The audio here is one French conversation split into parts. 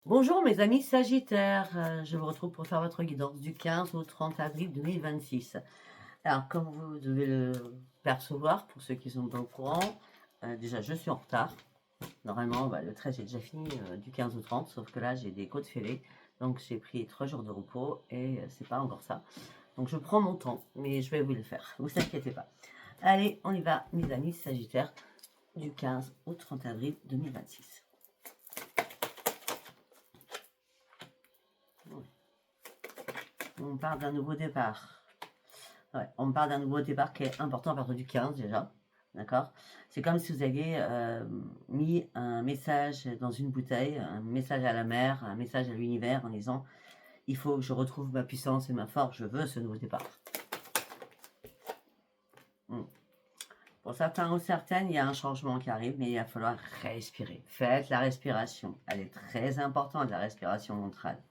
Bonjour mes amis Sagittaires, je vous retrouve pour faire votre guidance du 15 au 30 avril 2026. Alors comme vous devez le percevoir, pour ceux qui sont pas au courant, déjà je suis en retard. Normalement le 13 j'ai déjà fini du 15 au 30, sauf que là j'ai des côtes fêlées, donc j'ai pris 3 jours de repos et c'est pas encore ça. Donc je prends mon temps, mais je vais vous le faire, vous inquiétez pas. Allez, on y va mes amis Sagittaires, du 15 au 30 avril 2026. On part d'un nouveau départ. Ouais, on me parle d'un nouveau départ qui est important à partir du 15 déjà. D'accord. C'est comme si vous aviez mis un message dans une bouteille, un message à la mer, un message à l'univers en disant il faut que je retrouve ma puissance et ma force, je veux ce nouveau départ. Pour certains ou certaines, il y a un changement qui arrive, mais il va falloir respirer. Faites la respiration. Elle est très importante, la respiration ventrale.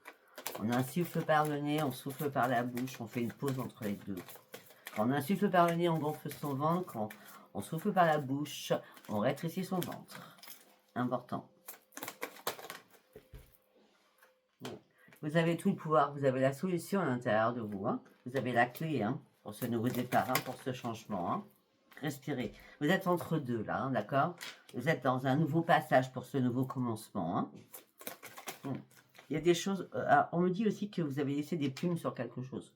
On insuffle par le nez, on souffle par la bouche, on fait une pause entre les deux. Quand on insuffle par le nez, on gonfle son ventre. Quand on souffle par la bouche, on rétrécit son ventre. Important. Vous avez tout le pouvoir, vous avez la solution à l'intérieur de vous. Hein. Vous avez la clé pour ce nouveau départ, pour ce changement. Hein. Respirez. Vous êtes entre deux là, hein, d'accord? Vous êtes dans un nouveau passage pour ce nouveau commencement. Hein. Il y a des choses... on me dit aussi que vous avez laissé des plumes sur quelque chose.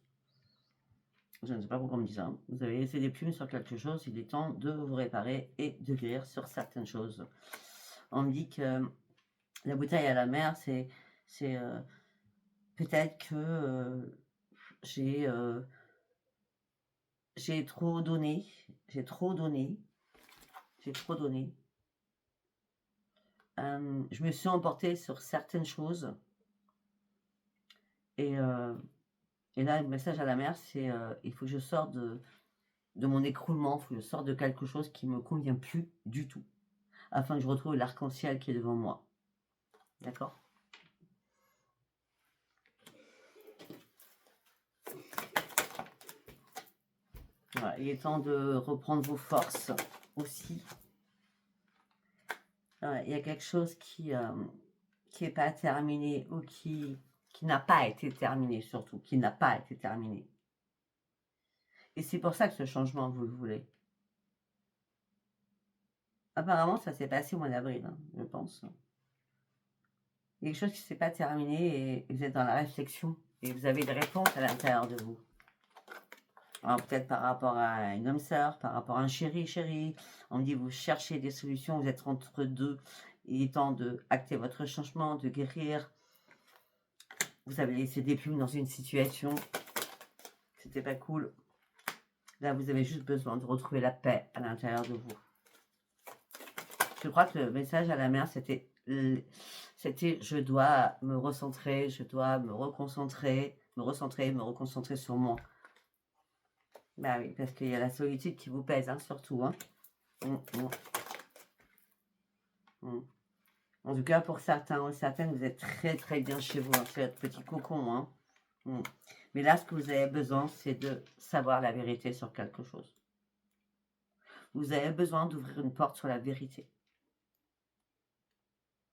Je ne sais pas pourquoi on me dit ça. Vous avez laissé des plumes sur quelque chose. Il est temps de vous réparer et de guérir sur certaines choses. On me dit que la bouteille à la mer, c'est peut-être que j'ai trop donné. J'ai trop donné. Je me suis emportée sur certaines choses. Et là, le message à la mer, c'est il faut que je sorte de mon écroulement, il faut que je sorte de quelque chose qui ne me convient plus du tout, afin que je retrouve l'arc-en-ciel qui est devant moi. D'accord? Voilà, il est temps de reprendre vos forces aussi. Il y a quelque chose qui n'est pas terminé ou qui n'a pas été terminé, surtout, qui n'a pas été terminé. Et c'est pour ça que ce changement, vous le voulez. Apparemment, ça s'est passé au mois d'avril, je pense. Il y a quelque chose qui ne s'est pas terminé et vous êtes dans la réflexion et vous avez des réponses à l'intérieur de vous. Alors peut-être par rapport à une âme sœur, par rapport à un chéri. On dit vous cherchez des solutions, vous êtes entre deux. Il est temps de acter votre changement, de guérir. Vous avez laissé des plumes dans une situation. C'était pas cool. Là, vous avez juste besoin de retrouver la paix à l'intérieur de vous. Je crois que le message à la mère, c'était je dois me recentrer, je dois me reconcentrer, me reconcentrer sur moi. Bah oui, parce qu'il y a la solitude qui vous pèse, surtout. En tout cas, pour certains ou certaines, vous êtes très très bien chez vous, c'est votre petit cocon. Mais là, ce que vous avez besoin, c'est de savoir la vérité sur quelque chose. Vous avez besoin d'ouvrir une porte sur la vérité.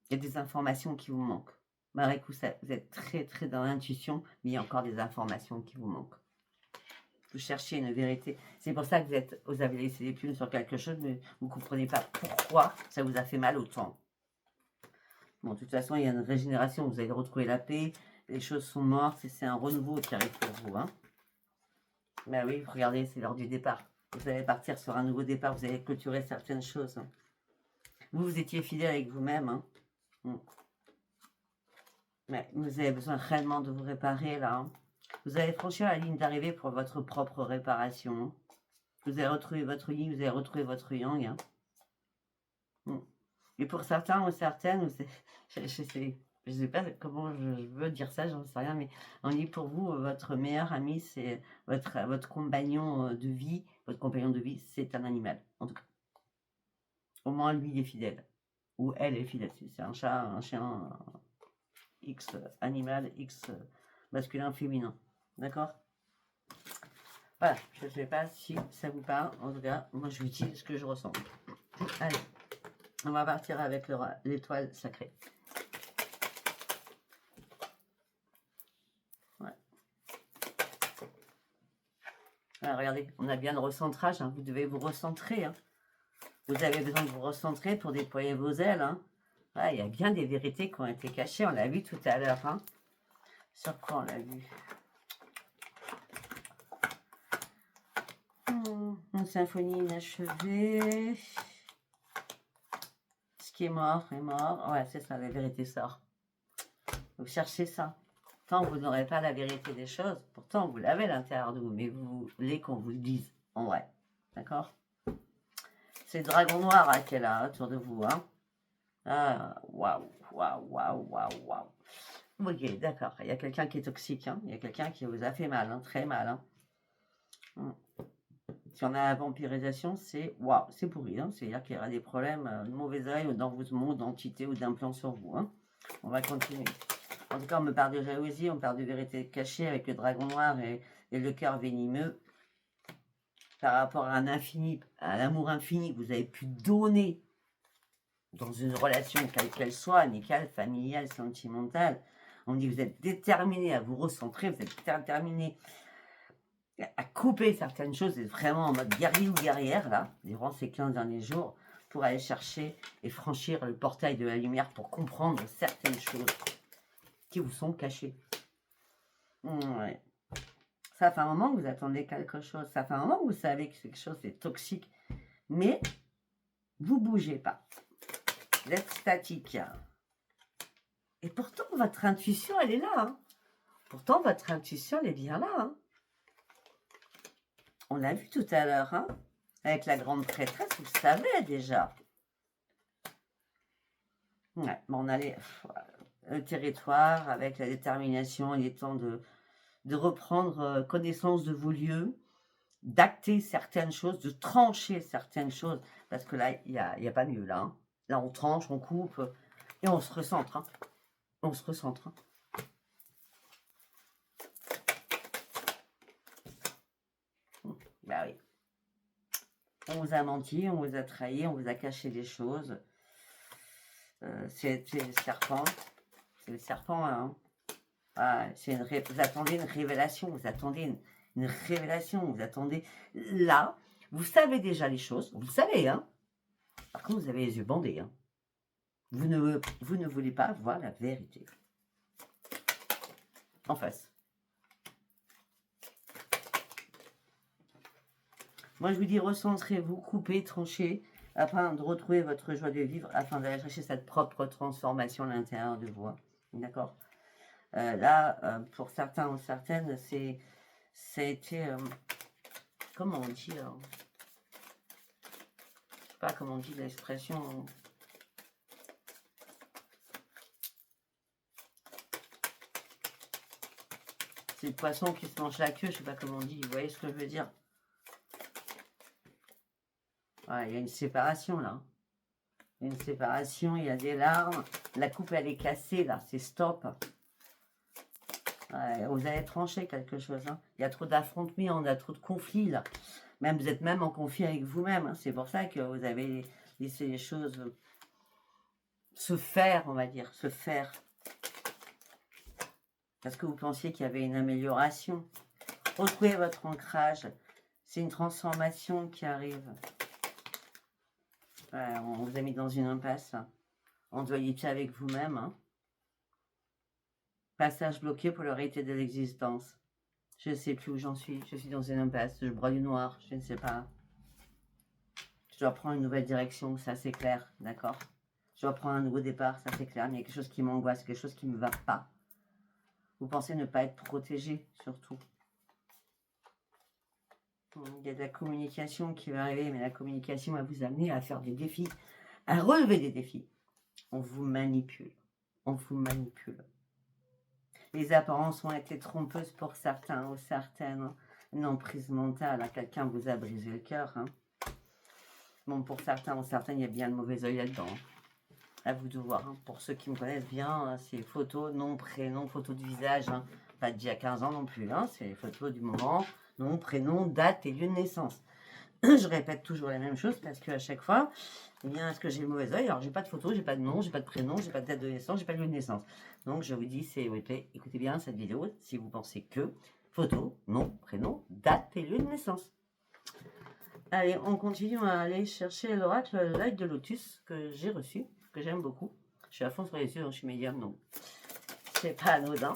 Il y a des informations qui vous manquent. Malgré que vous êtes très très dans l'intuition, mais il y a encore des informations qui vous manquent. Vous cherchez une vérité. C'est pour ça que vous avez laissé des plumes sur quelque chose, mais vous ne comprenez pas pourquoi ça vous a fait mal autant. Bon, de toute façon, il y a une régénération. Vous allez retrouver la paix. Les choses sont mortes. C'est un renouveau qui arrive pour vous. Ben oui, regardez, c'est l'heure du départ. Vous allez partir sur un nouveau départ. Vous allez clôturer certaines choses. Vous étiez fidèle avec vous-même. Mais vous avez besoin réellement de vous réparer, là. Vous allez franchir la ligne d'arrivée pour votre propre réparation. Vous allez retrouver votre yin, vous allez retrouver votre yang. Et pour certains ou certaines, je sais pas comment je veux dire ça, j'en sais rien, mais on dit pour vous, votre meilleur ami, c'est votre compagnon de vie. Votre compagnon de vie, c'est un animal, en tout cas. Au moins, lui, il est fidèle. Ou elle est fidèle. C'est un chat, un chien, X animal, X masculin, féminin. D'accord? Voilà, je ne sais pas si ça vous parle. En tout cas, moi, je vous dis ce que je ressens. Allez, on va partir avec l'étoile sacrée. Ah, regardez, on a bien le recentrage, hein. Vous devez vous recentrer. Hein. Vous avez besoin de vous recentrer pour déployer vos ailes. Hein. Ah, il y a bien des vérités qui ont été cachées, on l'a vu tout à l'heure. Hein. Sur quoi on l'a vu? Une symphonie inachevée. Ce qui est mort est mort. Ouais, c'est ça, la vérité sort. Vous cherchez ça. Tant vous n'aurez pas la vérité des choses, pourtant vous l'avez à l'intérieur de vous, mais vous voulez qu'on vous le dise en vrai. D'accord? C'est le dragon noir hein, qui est là autour de vous. Hein. Ah, waouh, waouh, waouh, waouh, waouh. Ok, d'accord. Il y a quelqu'un qui est toxique. Hein. Il y a quelqu'un qui vous a fait mal, hein, très mal. Hein. Si on a la vampirisation, c'est waouh, c'est pourri. Hein. C'est-à-dire qu'il y aura des problèmes de mauvais oeil dans votre monde d'entité ou d'implant sur vous. Hein. On va continuer. En tout cas, on me parle de jalousie, on me parle de vérité cachée avec le dragon noir et le cœur venimeux. Par rapport à un infini, à l'amour infini que vous avez pu donner dans une relation, quelle qu'elle soit, amicale, familiale, sentimentale. On me dit que vous êtes déterminé à vous recentrer, vous êtes déterminé à couper certaines choses, vous êtes vraiment en mode guerrier ou guerrière, là, durant ces 15 derniers jours, pour aller chercher et franchir le portail de la lumière pour comprendre certaines choses qui vous sont cachées. Ouais. Ça fait un moment que vous attendez quelque chose, ça fait un moment que vous savez que quelque chose est toxique, mais vous ne bougez pas. Vous êtes statique. Et pourtant, votre intuition, elle est là. Hein. Pourtant, votre intuition, elle est bien là. Hein. On l'a vu tout à l'heure, hein, avec la grande prêtresse, vous le savez déjà. Ouais, bon, on allait le territoire avec la détermination. Il est temps de reprendre connaissance de vos lieux, d'acter certaines choses, de trancher certaines choses. Parce que là, il n'y a pas mieux, là. Hein. Là, on tranche, on coupe et on se recentre. Hein. On se recentre. Hein. Bah oui. On vous a menti, on vous a trahi, on vous a caché des choses. C'est le serpent. C'est le serpent, hein. Ah, vous attendez une révélation, vous attendez une révélation, vous attendez... Là, vous savez déjà les choses, vous le savez, hein. Par contre, vous avez les yeux bandés, hein. Vous ne voulez pas voir la vérité. En face. Moi, je vous dis, recentrez-vous, coupez, tranchez, afin de retrouver votre joie de vivre, afin d'aller chercher cette propre transformation à l'intérieur de vous. D'accord? Là, pour certains ou certaines, ça a été... comment on dit? Je sais pas comment on dit l'expression... C'est le poisson qui se mange la queue, je sais pas comment on dit, vous voyez ce que je veux dire? Ouais, il y a une séparation là. Il y a une séparation, il y a des larmes. La coupe elle est cassée là, c'est stop. Ouais, vous allez trancher quelque chose. Hein. Il y a trop d'affrontements, il y a trop de conflits là. Même vous êtes même en conflit avec vous-même. Hein. C'est pour ça que vous avez laissé les choses se faire, on va dire, se faire. Parce que vous pensiez qu'il y avait une amélioration. Retrouvez votre ancrage. C'est une transformation qui arrive. Ouais, on vous a mis dans une impasse. En dualité avec vous-même. Hein. Passage bloqué pour le réalité de l'existence. Je ne sais plus où j'en suis. Je suis dans une impasse. Je broie du noir. Je ne sais pas. Je dois prendre une nouvelle direction. Ça, c'est clair. D'accord? Je dois prendre un nouveau départ. Ça, c'est clair. Mais il y a quelque chose qui m'angoisse. Quelque chose qui ne me va pas. Vous pensez ne pas être protégé, surtout. Il y a de la communication qui va arriver. Mais la communication va vous amener à faire des défis. À relever des défis. On vous manipule. On vous manipule. Les apparences ont été trompeuses pour certains ou certaines. Une emprise mentale. Hein. Quelqu'un vous a brisé le cœur. Hein. Bon, pour certains ou certaines, il y a bien le mauvais oeil là-dedans. Hein. À vous de voir. Hein. Pour ceux qui me connaissent bien, hein, c'est photos, nom, prénom, photo de visage. Hein. Pas d'il y a 15 ans non plus. Hein. C'est les photos du moment. Nom, prénom, date et lieu de naissance. Je répète toujours la même chose parce qu'à chaque fois, eh bien, est-ce que j'ai le mauvais oeil? Alors, j'ai pas de photo, j'ai pas de nom, j'ai pas de prénom, j'ai pas de date de naissance, j'ai pas de lieu de naissance. Donc, je vous dis, c'est écoutez bien cette vidéo si vous pensez que Photo, nom, prénom, date et lieu de naissance. Allez, on continue à aller chercher l'oracle L'œil de Lotus que j'ai reçu, que j'aime beaucoup. Je suis à fond sur les yeux, je suis médium, donc c'est pas anodin.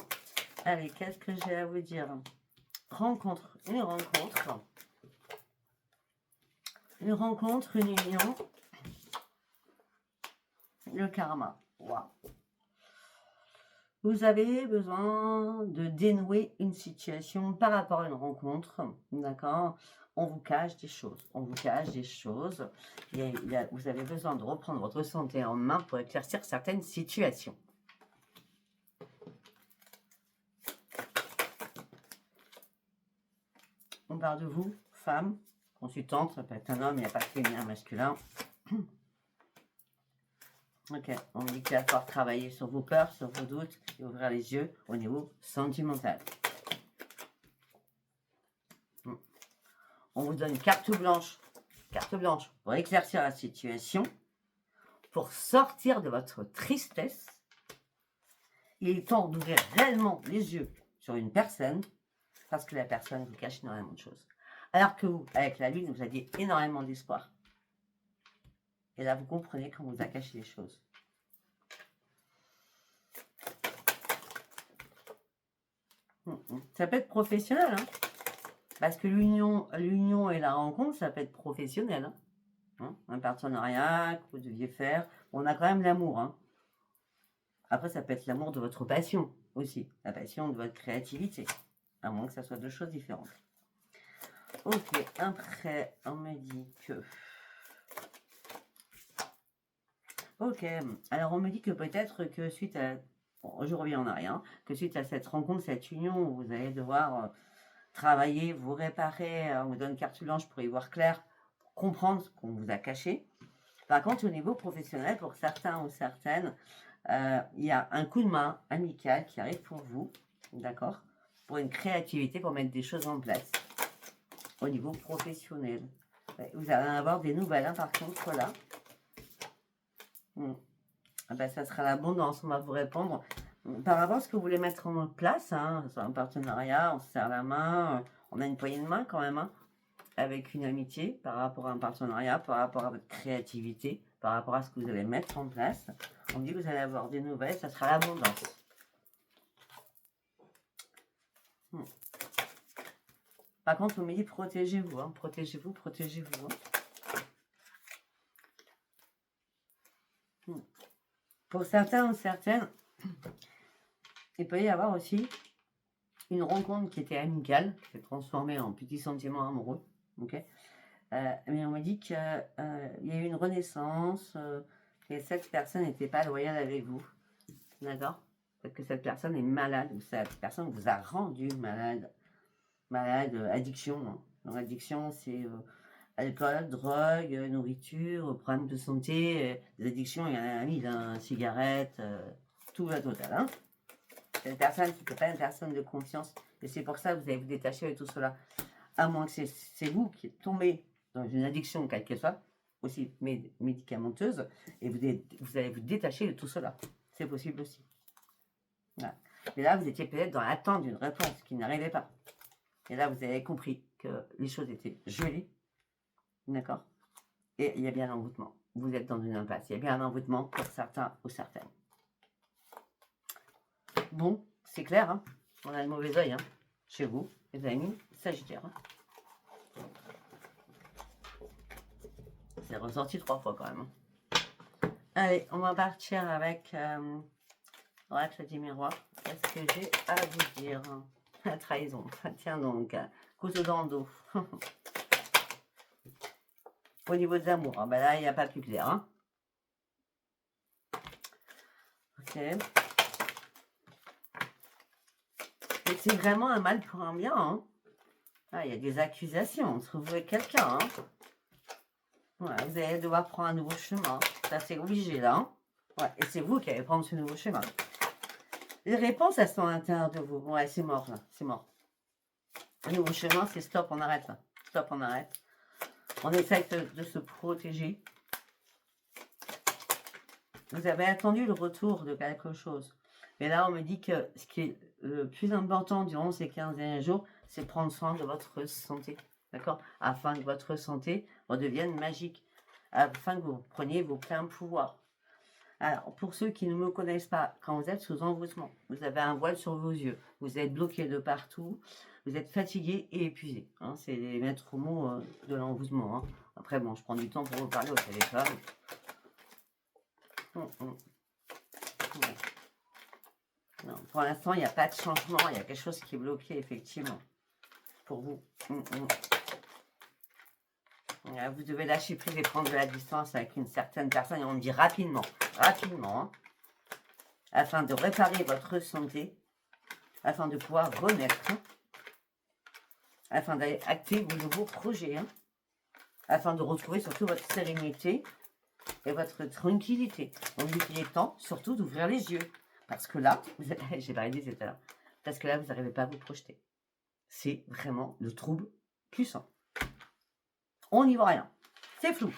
Allez, qu'est-ce que j'ai à vous dire? Rencontre, une rencontre, une union, le karma. Waouh. Vous avez besoin de dénouer une situation par rapport à une rencontre, d'accord? On vous cache des choses, on vous cache des choses. Vous avez besoin de reprendre votre santé en main pour éclaircir certaines situations. On parle de vous, femme, consultante, ça peut être un homme, il n'y a pas de féminin, masculin. Ok, on dit qu'il va falloir travailler sur vos peurs, sur vos doutes, et ouvrir les yeux au niveau sentimental. On vous donne carte blanche pour éclaircir la situation, pour sortir de votre tristesse. Il est temps d'ouvrir réellement les yeux sur une personne, parce que la personne vous cache énormément de choses. Alors que vous, avec la lune, vous aviez énormément d'espoir. Et là, vous comprenez qu'on vous a caché les choses. Ça peut être professionnel, hein, parce que l'union et la rencontre, ça peut être professionnel. Hein, un partenariat que vous deviez faire. On a quand même l'amour. Hein. Après, ça peut être l'amour de votre passion aussi, la passion de votre créativité, à moins que ça soit deux choses différentes. Ok, après, on me dit que... Ok, alors on me dit que peut-être que suite à... Bon, je reviens en arrière, que suite à cette rencontre, cette union, vous allez devoir travailler, vous réparer, on vous donne carte blanche pour y voir clair, pour comprendre ce qu'on vous a caché. Par contre, au niveau professionnel, pour certains ou certaines, il y a un coup de main amical qui arrive pour vous, d'accord, pour une créativité, pour mettre des choses en place au niveau professionnel. Vous allez avoir des nouvelles, hein, par contre, là. Ah ben, ça sera l'abondance, on va vous répondre. Par rapport à ce que vous voulez mettre en place, hein, sur un partenariat, on se serre la main, on a une poignée de main quand même, hein, avec une amitié, par rapport à un partenariat, par rapport à votre créativité, par rapport à ce que vous allez mettre en place. On dit que vous allez avoir des nouvelles, ça sera l'abondance. Par contre, on me dit protégez-vous, hein, protégez-vous, protégez-vous. Hein. Pour certains ou certaines, il peut y avoir aussi une rencontre qui était amicale, qui s'est transformée en petit sentiment amoureux. Okay, mais on me dit qu'il y a eu une renaissance, et cette personne n'était pas loyale avec vous. D'accord? Peut-être que cette personne est malade, ou cette personne vous a rendu malade. Malade, addiction. Hein. Donc, addiction, c'est alcool, drogue, nourriture, problème de santé. Des addictions, il y en a 1000, hein, cigarettes, tout la totale. Hein. C'est une personne qui n'est pas une personne de confiance. Et c'est pour ça que vous allez vous détacher de tout cela. À moins que c'est vous qui êtes tombé dans une addiction, quelle qu'elle soit, aussi médicamenteuse, et vous allez vous détacher de tout cela. C'est possible aussi. Voilà. Mais là, vous étiez peut-être dans l'attente d'une réponse qui n'arrivait pas. Et là, vous avez compris que les choses étaient jolies. D'accord? Et il y a bien un envoûtement. Vous êtes dans une impasse. Il y a bien un envoûtement pour certains ou certaines. Bon, c'est clair, hein? On a le mauvais oeil, hein, chez vous, les amis Sagittaires. Hein. C'est ressorti 3 fois quand même. Hein. Allez, on va partir avec l'oracle du miroir. Qu'est-ce que j'ai à vous dire? La trahison. Tiens donc, couteau dans le dos. Au niveau de l'amour, ben là, il n'y a pas plus clair. Hein. Ok. Et c'est vraiment un mal pour un bien. Hein. Ah, il y a des accusations. On se retrouve avec quelqu'un. Hein. Ouais, vous allez devoir prendre un nouveau chemin. Ça, c'est obligé, là. Hein. Ouais, et c'est vous qui allez prendre ce nouveau chemin. Les réponses, elles sont à l'intérieur de vous. Ouais, c'est mort, là. C'est mort. Le nouveau chemin, c'est stop, on arrête, là. Stop, on arrête. On essaie de se protéger. Vous avez attendu le retour de quelque chose. Et là, on me dit que ce qui est le plus important durant ces 15 derniers jours, c'est prendre soin de votre santé. D'accord? Afin que votre santé redevienne magique. Afin que vous preniez vos pleins pouvoirs. Alors, pour ceux qui ne me connaissent pas, quand vous êtes sous envoûtement, vous avez un voile sur vos yeux, vous êtes bloqué de partout, vous êtes fatigué et épuisé. Hein, c'est les maîtres mots de l'envoûtement. Hein. Après, bon, je prends du temps pour vous parler au téléphone. Non, pour l'instant, il n'y a pas de changement. Il y a quelque chose qui est bloqué, effectivement, pour vous. Vous devez lâcher prise et prendre de la distance avec une certaine personne. Et on me dit rapidement, hein, afin de réparer votre santé, afin de pouvoir renaître, hein, afin d'aller acter vos nouveaux projets, hein, afin de retrouver surtout votre sérénité et votre tranquillité. Donc, il est temps surtout d'ouvrir les yeux. Parce que là, j'ai parlé des états, parce que là, vous n'arrivez pas à vous projeter. C'est vraiment le trouble puissant. On n'y voit rien. C'est flou.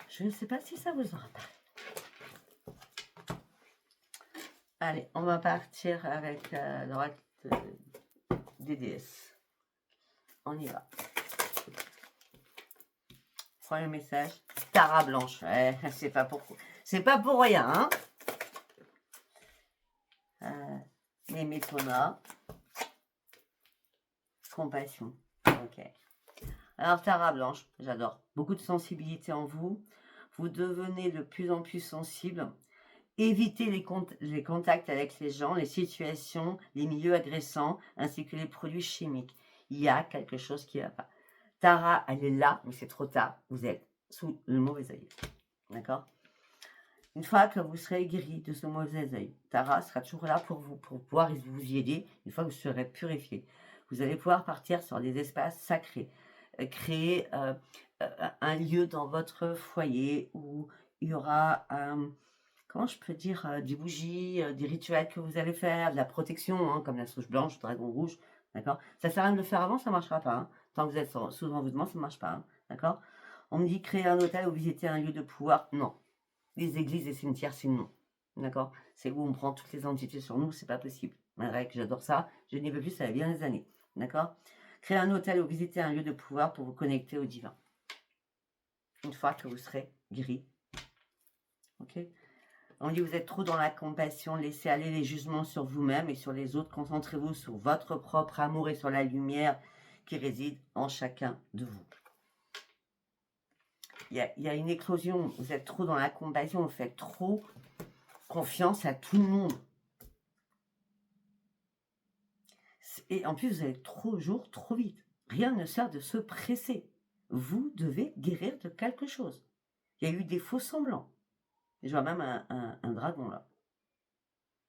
Je ne sais pas si ça vous aura parlé. Allez, on va partir avec l'oracle des déesses. On y va. Premier message. Tara blanche. C'est pas pour rien, hein. Les métonas. Compassion. Ok. Alors, Tara blanche, j'adore. Beaucoup de sensibilité en vous. Vous devenez de plus en plus sensible. Évitez les contacts avec les gens, les situations, les milieux agressants, ainsi que les produits chimiques. Il y a quelque chose qui ne va pas. Tara, elle est là, mais c'est trop tard. Vous êtes sous le mauvais œil. D'accord? Une fois que vous serez guéri de ce mauvais œil, Tara sera toujours là pour vous, pour pouvoir vous y aider une fois que vous serez purifié. Vous allez pouvoir partir sur des espaces sacrés, créer un lieu dans votre foyer où il y aura, comment je peux dire, des bougies, des rituels que vous allez faire, de la protection, hein, comme la souche blanche, le dragon rouge, d'accord? Ça sert à rien de le faire avant, ça ne marchera pas. Hein. Tant que vous êtes sous envoûtement, ça ne marche pas, hein, d'accord? On me dit créer un hôtel ou visiter un lieu de pouvoir, non. Les églises et cimetières, c'est non. D'accord? C'est où on prend toutes les entités sur nous, c'est pas possible. Malgré que j'adore ça, je n'y veux plus, ça fait bien des années. D'accord? Créer un hôtel ou visiter un lieu de pouvoir pour vous connecter au divin. Une fois que vous serez guéri. Ok? On dit vous êtes trop dans la compassion, laissez aller les jugements sur vous-même et sur les autres. Concentrez-vous sur votre propre amour et sur la lumière qui réside en chacun de vous. Il y a une éclosion, vous êtes trop dans la compassion, vous faites trop confiance à tout le monde. Et en plus, vous allez toujours trop vite. Rien ne sert de se presser. Vous devez guérir de quelque chose. Il y a eu des faux semblants. Je vois même un dragon là.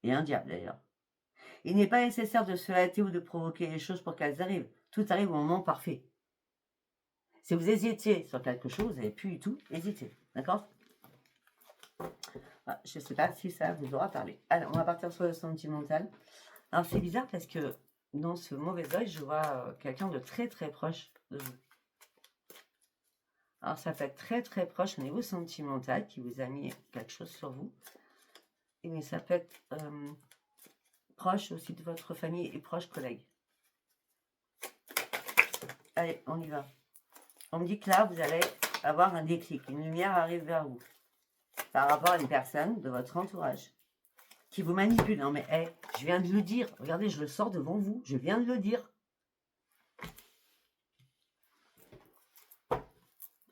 Et un diable d'ailleurs. Il n'est pas nécessaire de se hâter ou de provoquer les choses pour qu'elles arrivent. Tout arrive au moment parfait. Si vous hésitiez sur quelque chose, vous n'avez plus du tout hésiter. D'accord? Je ne sais pas si ça vous aura parlé. Alors, on va partir sur le sentimental. Alors, c'est bizarre parce que dans ce mauvais œil, je vois quelqu'un de très très proche de vous. Alors, ça peut être très très proche au niveau sentimental qui vous a mis quelque chose sur vous. Mais ça peut être proche aussi de votre famille et proche collègue. Allez, on y va. On me dit que là, vous allez avoir un déclic. Une lumière arrive vers vous. Par rapport à une personne de votre entourage qui vous manipule. Non mais, je viens de le dire. Regardez, je le sors devant vous. Je viens de le dire.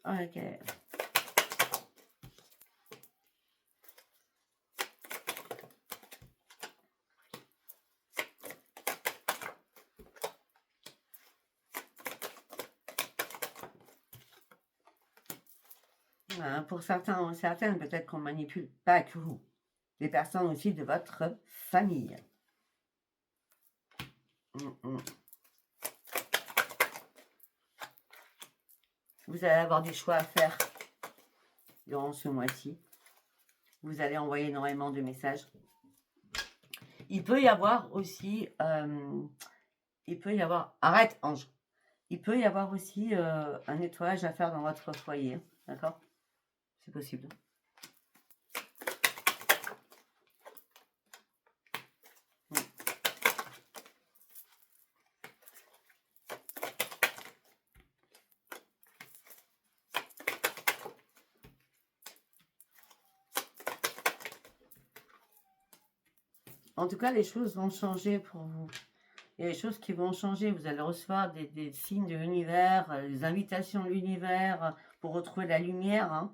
Ok. Pour certains ou certaines, peut-être qu'on manipule pas que vous. Les personnes aussi de votre famille. Vous allez avoir des choix à faire durant ce mois-ci. Vous allez envoyer énormément de messages. Il peut y avoir aussi... Arrête, Ange. Il peut y avoir aussi un nettoyage à faire dans votre foyer. D'accord? C'est possible. En tout cas, les choses vont changer pour vous. Il y a des choses qui vont changer. Vous allez recevoir des signes de l'univers, des invitations de l'univers pour retrouver la lumière. Hein.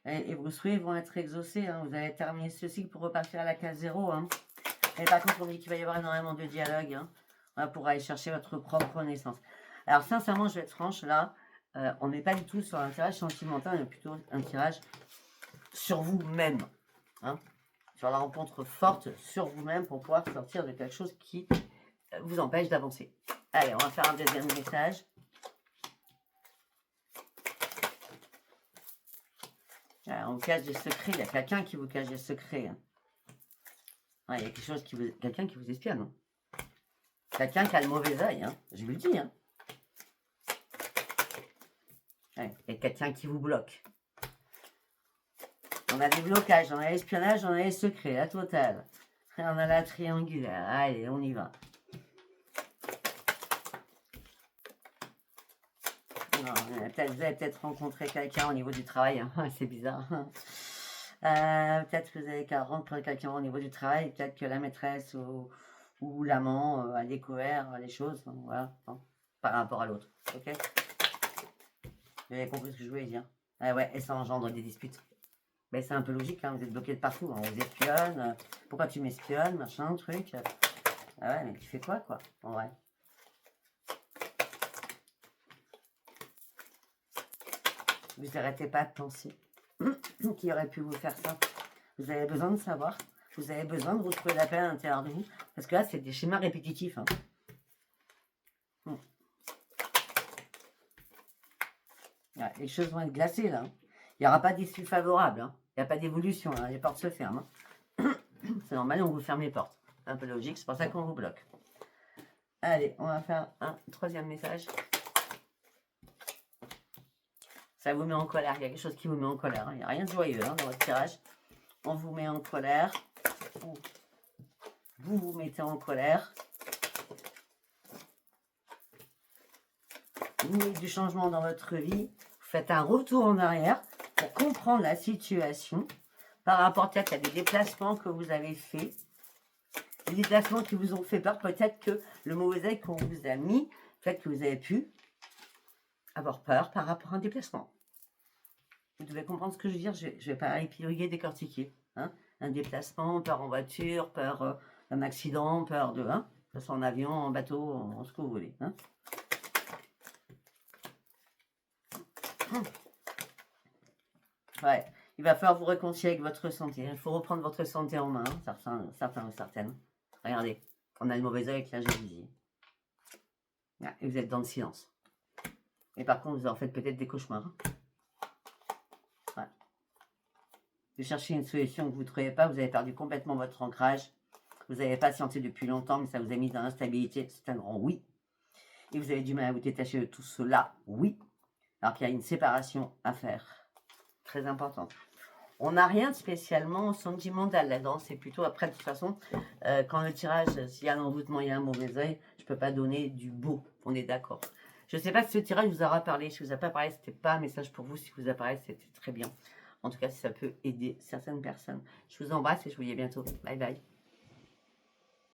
Et vos souhaits vont être exaucés. Hein. Vous allez terminer ce cycle pour repartir à la case 0. Hein. Et par contre, on dit qu'il va y avoir énormément de dialogue hein, pour aller chercher votre propre naissance. Alors, sincèrement, je vais être franche, là, on n'est pas du tout sur un tirage sentimental, mais plutôt un tirage sur vous-même. Hein, sur la rencontre forte sur vous-même pour pouvoir sortir de quelque chose qui vous empêche d'avancer. Allez, on va faire un deuxième message. Alors, on vous cache des secrets. Il y a quelqu'un qui vous cache des secrets. Hein. Ouais, il y a quelque chose qui vous... quelqu'un qui vous espionne. Hein. Quelqu'un qui a le mauvais œil. Hein. Je vous le dis. Hein. Ouais, il y a quelqu'un qui vous bloque. On a des blocages, on a l'espionnage, on a les secrets, la totale. Et on a la triangulaire. Allez, on y va. Vous avez peut-être rencontré quelqu'un au niveau du travail. Hein. C'est bizarre. Peut-être que vous avez rencontré quelqu'un au niveau du travail. Peut-être que la maîtresse ou l'amant a découvert les choses. Donc, voilà, hein, par rapport à l'autre. Ok. Vous avez compris ce que je voulais dire. Ah ouais, et ça engendre des disputes. Ben, c'est un peu logique, hein, vous êtes bloqué de partout, hein, on vous espionne, pourquoi tu m'espionnes, machin, truc. Ah ouais, mais tu fais quoi, en vrai? Vous n'arrêtez pas de penser qui aurait pu vous faire ça. Vous avez besoin de savoir, vous avez besoin de retrouver la paix à l'intérieur de vous, parce que là, c'est des schémas répétitifs. Hein. Ouais, les choses vont être glacées, là. Il n'y aura pas d'issue favorable. Hein. Il n'y a pas d'évolution. Hein. Les portes se ferment. Hein. C'est normal, on vous ferme les portes. C'est un peu logique, c'est pour ça qu'on vous bloque. Allez, on va faire un troisième message. Ça vous met en colère. Il y a quelque chose qui vous met en colère. Hein. Il n'y a rien de joyeux hein, dans votre tirage. On vous met en colère. Vous vous mettez en colère. Vous voulez du changement dans votre vie. Vous faites un retour en arrière pour comprendre la situation par rapport peut-être à des déplacements que vous avez faits, des déplacements qui vous ont fait peur, peut-être que le mauvais œil qu'on vous a mis, fait que vous avez pu avoir peur par rapport à un déplacement. Vous devez comprendre ce que je veux dire, je ne vais pas épiloguer, décortiquer. Hein. Un déplacement, peur en voiture, peur d'un accident, peur de... Hein, que ce soit en avion, en bateau, en ce que vous voulez. Hein. Ouais, il va falloir vous réconcilier avec votre santé. Il faut reprendre votre santé en main, certains ou certaines. Regardez, on a le mauvais œil avec la jalousie. Et vous êtes dans le silence. Et par contre, vous en faites peut-être des cauchemars. Ouais. Vous cherchez une solution que vous ne trouvez pas, vous avez perdu complètement votre ancrage. Vous avez patienté depuis longtemps, mais ça vous a mis dans l'instabilité. C'est un grand oui. Et vous avez du mal à vous détacher de tout cela, oui. Alors qu'il y a une séparation à faire. Très importante. On n'a rien de spécialement sentimental là-dedans. C'est plutôt après, de toute façon, quand le tirage, s'il y a un envoûtement, il y a un mauvais œil, je ne peux pas donner du beau. On est d'accord. Je ne sais pas si ce tirage vous aura parlé. Si vous a pas parlé, ce n'était pas un message pour vous. Si vous a parlé, c'était très bien. En tout cas, si ça peut aider certaines personnes. Je vous embrasse et je vous dis à bientôt. Bye bye.